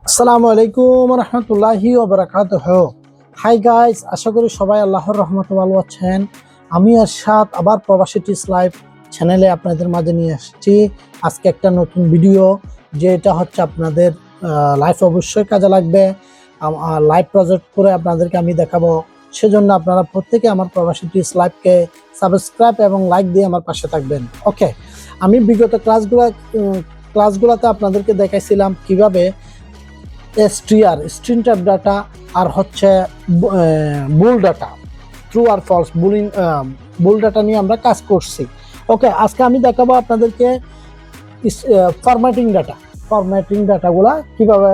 আসসালামু আলাইকুম রহমতুল্লাহি ওয়া বারাকাতুহু। হাই গাইস, আশা করি সবাই আল্লাহর রহমতে ভালো আছেন। আমি আরশাদ আবার প্রবাসী টিপস লাইভ চ্যানেলে আপনাদের মাঝে নিয়ে আসছি আজকে একটা নতুন ভিডিও, যেটা হচ্ছে আপনাদের লাইফ অবশ্যই কাজে লাগবে। লাইভ প্রজেক্ট করে আপনাদেরকে আমি দেখাবো, সেজন্য আপনারা প্রত্যেকে আমার প্রবাসী টিপস লাইভকে সাবস্ক্রাইব এবং লাইক দিয়ে আমার পাশে থাকবেন। ওকে, আমি বিগত ক্লাসগুলোতে আপনাদেরকে দেখাইছিলাম কিভাবে এসটিআর স্ট্রিং টাইপ ডাটা আর হচ্ছে বুল ডাটা, ট্রু আর ফলস বুল ডাটা নিয়ে আমরা কাজ করছি। ওকে, আজকে আমি দেখাবো আপনাদেরকে ফরম্যাটিং ডাটাগুলা কিভাবে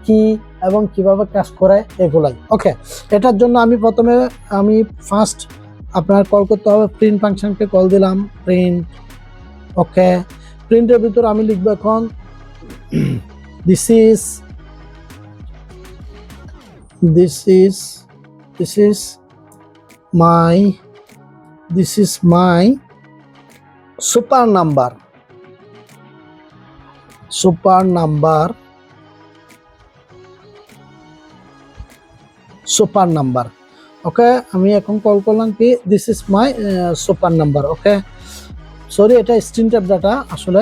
কি এবং কিভাবে কাজ করে এগুলাই। ওকে, এটার জন্য আমি ফার্স্ট আপনার কল করতে হবে প্রিন্ট ফাংশনকে কল দিলাম প্রিন্ট। ওকে, প্রিন্টের ভিতর আমি লিখবো এখন this is my super number ওকে, আমি এখন কল করলাম কি this is my super number. Okay, sorry, এটা স্ট্রিং টাইপ ডাটা আসলে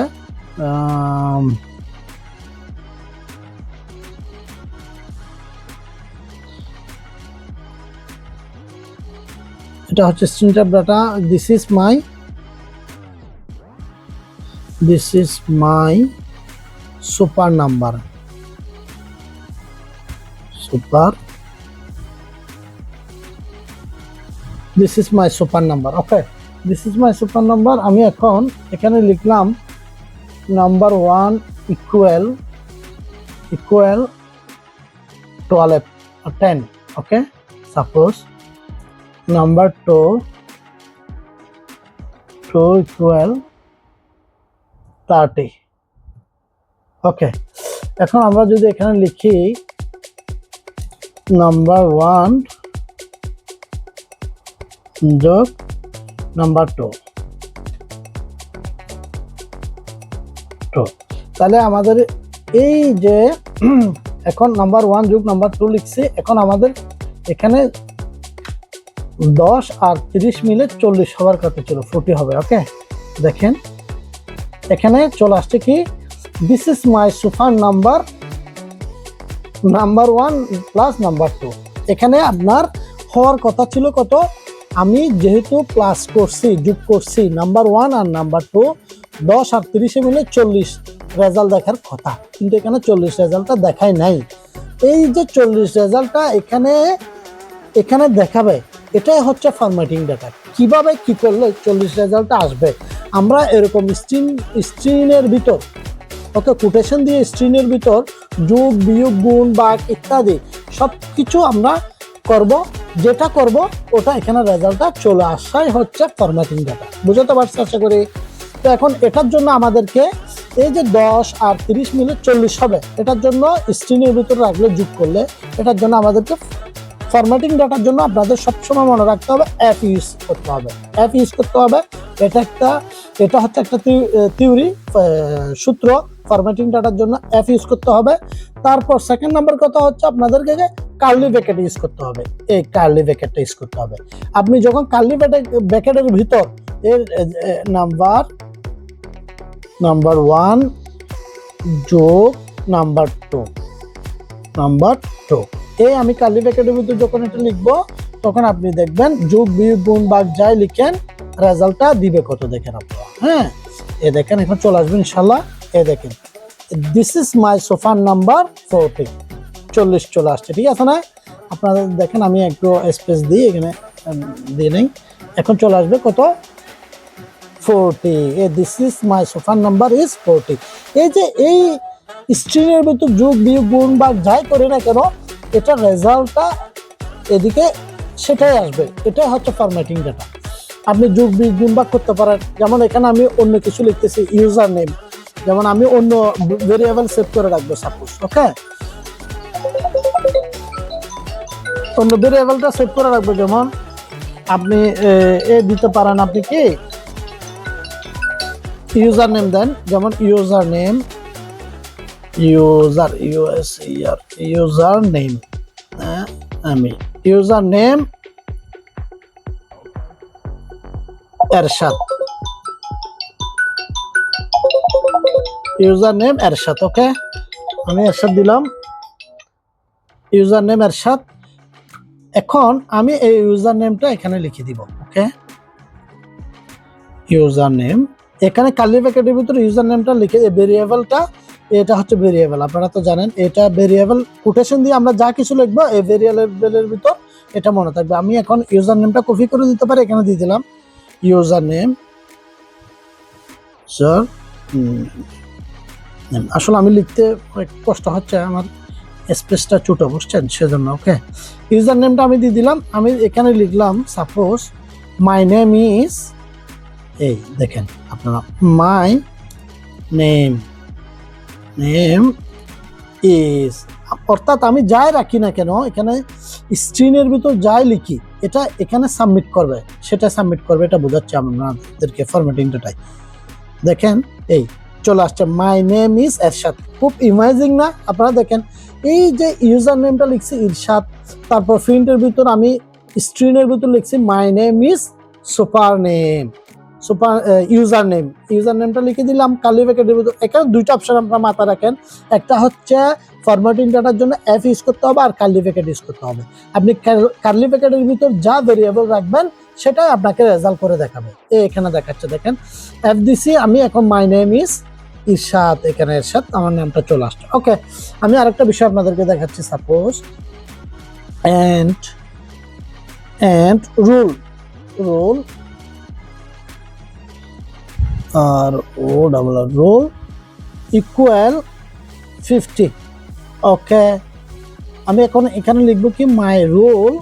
এটা হচ্ছে string type data. This is my super number. This is my super number. Okay, this is my super number. আমি এখন এখানে লিখলাম number 1 equal 12 or 10। Okay, suppose number 2 equal 30। ওকে, এখন আমরা যদি এখানে লিখি নাম্বার 1 যোগ নাম্বার 2, তাহলে আমাদের এই যে এখন নাম্বার 1 যোগ নাম্বার 2 লিখছি, এখন আমাদের এখানে 10 আর 30 মিলে 40 হওয়ার কথা ছিল, 40 হবে। ওকে, দেখেন এখানে চলে আসছে কি this is my super number 1 plus number 2। এখানে আপনার হওয়ার কথা ছিল কত, আমি যেহেতু প্লাস করছি, যোগ করছি নাম্বার 1 আর নাম্বার 2, 10 আর 30 মিলে 40 রেজাল্ট দেখার কথা, কিন্তু এখানে 40 রেজাল্টটা দেখায় নাই। এই যে 40 রেজাল্টটা এখানে দেখাবে, এটাই হচ্ছে ফরম্যাটিং ডাটা। কিভাবে কি করলে 40 রেজাল্টটা আসবে, আমরা এরকম স্ট্রিংয়ের ভিতর, ওকে, কোটেশন দিয়ে স্ট্রিংয়ের ভিতর যোগ বিয়োগ গুণ ভাগ ইত্যাদি সব কিছু আমরা করব, যেটা করব ওটা এখানে রেজাল্টটা চলে আসাই হচ্ছে ফরম্যাটিং ডাটা। বুঝতে পারছি আশা করি। তো এখন এটার জন্য আমাদেরকে এই যে 10 আর 30 মিলে 40 হবে, এটার জন্য স্ট্রিংয়ের ভিতরে রাখলে যোগ করলে, এটার জন্য আমাদেরকে ফরম্যাটিং ডাটার জন্য আপনাদের সবসময় মনে রাখতে হবে এফ ইউজ করতে হবে। এটা হচ্ছে একটা থিওরি সূত্র। ফরম্যাটিং ডাটার জন্য এফ ইউজ করতে হবে। তারপর সেকেন্ড নাম্বার কথা হচ্ছে আপনাদেরকে কার্লি ব্র্যাকেট ইউজ করতে হবে। এই কার্লি ব্র্যাকেটটা ইউজ করতে হবে। আপনি যখন কার্লি ব্র্যাকেটের ভিতর এর নাম্বার 1 যোগ নাম্বার 2 এই আমি কার্লি ব্র্যাকেটের ভিতর যখন এটা লিখবো, তখন আপনি দেখবেন যোগ বিয়োগ গুণ ভাগ যাই লিখেন রেজাল্টটা দিবে কত, দেখেন আপনারা। হ্যাঁ, এ দেখেন এখন চলে আসবে ইনশাল্লাহ। এ দেখেন this is my super number 40 চলে আসছে, ঠিক আছে না? আপনারা দেখেন আমি একটু স্পেস দিই, এখানে দিয়ে নেই, এখন চলে আসবে কত 40। This is my super number is 40। এই যে এই স্ট্রিংয়ের ভিতর যোগ বিয়োগ গুণ ভাগ যাই করে না কেন, এটা রেজাল্টটা এদিকে সেটাই আসবে। এটাই হচ্ছে ফরম্যাটিং ডাটা। আপনি যোগ বিয়োগ গুণ ভাগ করতে পারেন, যেমন এখানে আমি অন্য কিছু লিখতেছি, ইউজার নেম, যেমন আমি অন্য ভেরিয়েবল সেভ করে রাখবো সাপোজ। ওকে, অন্য ভেরিয়েবলটা সেভ করে রাখবো, যেমন আপনি এ দিতে পারেন, আপনি কি ইউজার নেম দেন, যেমন ইউজার ইউজার নেম, আমি ইউজার নেম এরশাদ, ইউজার নেম এরশাদ। ওকে, আমি এরশাদ দিলাম, ইউজার নেম এরশাদ। এখন আমি এই ইউজার নেমটা এখানে লিখে দিব। ওকে, ইউজার নেম, এখানে কার্লি ব্র্যাকেটের ভিতরে ইউজার নেমটা লিখে, এই ভেরিয়েবলটা, এটা হচ্ছে ভেরিয়েবল, আপনারা তো জানেন এটা ভেরিয়েবল। কোটেশন দিয়ে আমরা যা কিছু লিখবো এই ভেরিয়েবলের ভিতর এটা মনে থাকবে। আমি এখন ইউজার নেমটা কপি করে দিতে পারি, এখানে দিয়ে দিলাম ইউজার নেম। আসলে আমি লিখতে কষ্ট হচ্ছে, আমার স্পেসটা ছোট, বুঝছেন, সেজন্য। ওকে, ইউজার নেমটা আমি দিয়ে দিলাম। আমি এখানে লিখলাম সাপোজ মাই নেম ইজ, এই দেখেন আপনারা, মাই নেম ইজ, অর্থাৎ আমি যাই রাখি না কেন এখানে স্ক্রিনের ভিতর যাই লিখি এটা এখানে সাবমিট করবে, সেটা সাবমিট করবে, এটা বোঝাচ্ছে আপনাদেরকে ফরম্যাটিংটাই। দেখেন এই চলে আসছে, মাই নেম ইজ এরশাদ। খুব ইমেজিং না? আপনারা দেখেন এই যে ইউজার নেমটা লিখছি ইরশাদ, তারপর প্রিন্টের ভিতর আমি স্ক্রিনের ভিতর লিখছি my name is super name, super user name, user নেমটা লিখে দিলাম কার্লি ব্র্যাকেটের ভিতর। এখানে দুইটা অপশন আপনারা মাথায় রাখেন, একটা হচ্ছে ফরম্যাটিং ডাটার জন্য এফ ইউজ করতে হবে আর কার্লি ব্র্যাকেট ইউজ করতে হবে। আপনি কার্লি ব্র্যাকেটের ভিতর যা ভেরিয়েবল রাখবেন সেটাই আপনাকে রেজাল্ট করে দেখাবে। এখানে দেখাচ্ছে, দেখেন এফ দিছি আমি, এখন মাই নেম ইজ ইরশাদ, এখানে এরশাদ আমার নামটা চলে আসছে। ওকে, আমি আরেকটা বিষয় আপনাদেরকে দেখাচ্ছি, সাপোজ এন্ড রুল আর রুল ইকুয়াল 50। ওকে, আমি এখন এখানে লিখবো কি my roll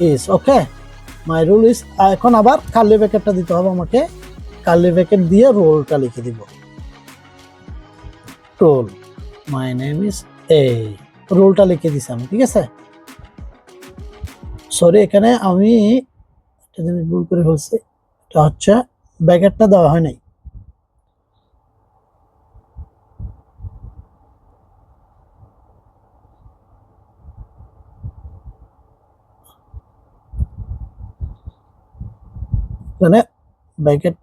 is, okay, my roll is. এখন আবার কার্লি ব্র্যাকেটটা দিতে হবে আমাকে, কার্লি ব্র্যাকেট দিয়ে রোলটা লিখে দিব, রোল, মাই নেম ইজ, এই রোলটা লিখে দিছি আমি, ঠিক আছে। সরি, এখানে আমি একটা জিনিস ভুল করে ফেলছি, এটা হচ্ছে ব্র্যাকেটটা দেওয়া হয় নাই। এখানে ব্র্যাকেট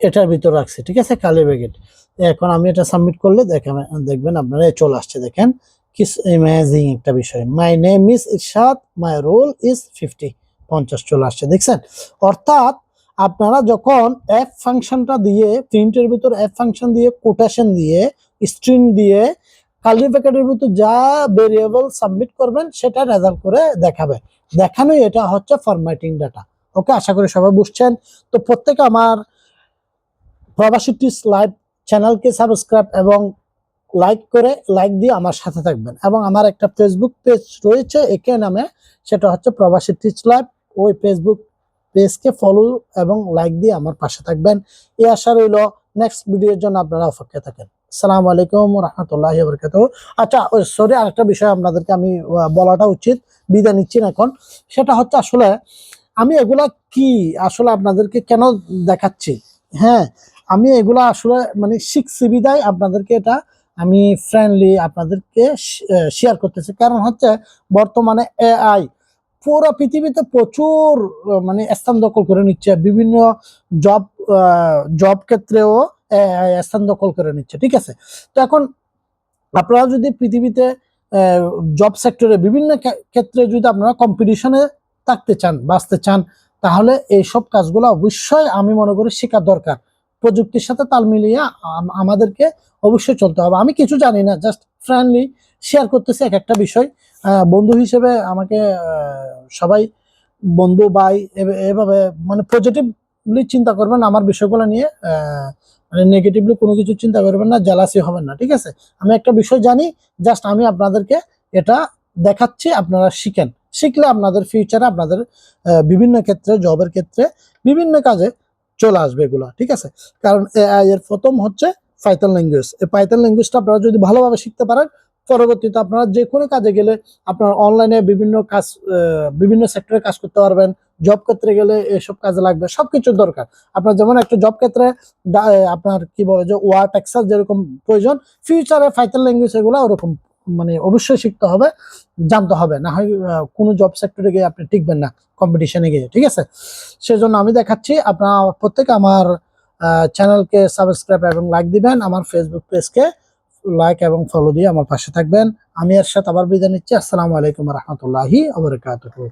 এটার ভিতর রাখছি, ঠিক আছে, কার্লি ব্র্যাকেট। এখন আমি এটা সাবমিট করলে দেখবেন আপনারা চলে আসছে। দেখেন কি ইমেজিং একটা বিষয়, my name is Ershad, my roll is 50 চলে আসছে, দেখছেন। অর্থাৎ আপনারা যখন এফ ফাংশনটা দিয়ে, প্রিন্টের ভিতর এফ ফাংশন দিয়ে, কোটেশন দিয়ে, স্ট্রিং দিয়ে কার্লি ব্র্যাকেটের ভিতর যা ভেরিয়েবল সাবমিট করবেন সেটা রেজাল্ট করে দেখাবে। দেখানোই এটা হচ্ছে ফরম্যাটিং ডাটা। ওকে, আশা করি সবাই বুঝছেন। তো প্রত্যেকে আমার প্রবাসী টিপস লাইভ চ্যানেলকে সাবস্ক্রাইব এবং লাইক দিয়ে আমার সাথে থাকবেন। এবং আমার একটা ফেসবুক পেজ রয়েছে একে নামে, সেটা হচ্ছে প্রবাসী টিপস লাইভ। ওই ফেসবুক পেজকে ফলো এবং লাইক দিয়ে আমার পাশে থাকবেন, এই আশা রইল। নেক্সট ভিডিওর জন্য আপনারা অপেক্ষা থাকেন। আসসালামু আলাইকুম রহমতুল্লাহি ওয়া বারাকাতুহু। আচ্ছা, সরি, আরেকটা বিষয় আপনাদেরকে আমি বলাটা উচিত, বিদায় নিচ্ছি না এখন। সেটা হচ্ছে আসলে আমি এগুলা কি আসলে আপনাদেরকে কেন দেখাচ্ছি, হ্যাঁ, আমি এগুলা আসলে মানে শিখছি বিদায় আপনাদেরকে এটা আমি ফ্রেন্ডলি আপনাদেরকে শেয়ার করতেছি। কারণ হচ্ছে বর্তমানে এআই পুরো পৃথিবীতে প্রচুর মানে স্থান দখল করে নিচ্ছে, বিভিন্ন জব ক্ষেত্রেও এআই স্থান দখল করে নিচ্ছে, ঠিক আছে। তো এখন আপনারা যদি পৃথিবীতে জব সেক্টরে বিভিন্ন ক্ষেত্রে যদি আপনারা কম্পিটিশনে থাকতে চান, বাঁচতে চান, তাহলে এইসব কাজগুলো অবশ্যই আমি মনে করি শেখা দরকার। প্রযুক্তির সাথে তাল মিলিয়ে আমাদেরকে অবশ্যই চলতে হবে। আমি কিছু জানি না, জাস্ট ফ্রেন্ডলি শেয়ার করতেছি এক একটা বিষয়। বন্ধু হিসেবে আমাকে সবাই বন্ধু ভাই এভাবে মানে পজিটিভলি চিন্তা করবেন আমার বিষয়গুলো নিয়ে, মানে নেগেটিভলি কোনো কিছু চিন্তা করবেন না, জেলাসি হবেন না, ঠিক আছে। আমি একটা বিষয় জানি, জাস্ট আমি আপনাদেরকে এটা দেখাচ্ছি, আপনারা শিখেন। শিখলে আপনাদের ফিউচারে আপনাদের বিভিন্ন ক্ষেত্রে, জবের ক্ষেত্রে, বিভিন্ন কাজে চলে আসবে এগুলা, ঠিক আছে। কারণ এআই এর প্রথম হচ্ছে পাইথন ল্যাঙ্গুয়েজ। এই পাইথন ল্যাঙ্গুয়েজটা আপনারা যদি ভালোভাবে শিখতে পারেন, পরবর্তীতে আপনারা যে কোনো কাজে গেলে আপনার অনলাইনে বিভিন্ন কাজ, বিভিন্ন সেক্টরে কাজ করতে পারবেন। জব ক্ষেত্রে গেলে এসব কাজে লাগবে, সবকিছুর দরকার। আপনার যেমন একটা জব ক্ষেত্রে আপনার কি বলে যে ওয়ার্ড এক্সেল যেরকম প্রয়োজন, ফিউচারে পাইথন ল্যাঙ্গুয়েজ এগুলো ওরকম মানে অবশ্যই শিখতে হবে, জানতে হবে, না হয় কোনো জব সেক্টরে গিয়ে আপনি টিকবেন না কম্পিটিশনে গিয়ে, ঠিক আছে? সেজন্য আমি দেখাচ্ছি, আপনারা প্রত্যেকে আমার চ্যানেলকে সাবস্ক্রাইব এবং লাইক দিবেন, আমার ফেসবুক পেজকে লাইক এবং ফলো দিয়ে আমার পাশে থাকবেন। আমি এর সাথে আবার বিদায় নিচ্ছি। আসসালামু আলাইকুম রহমতুল্লাহি ওয়া বারাকাতুহু।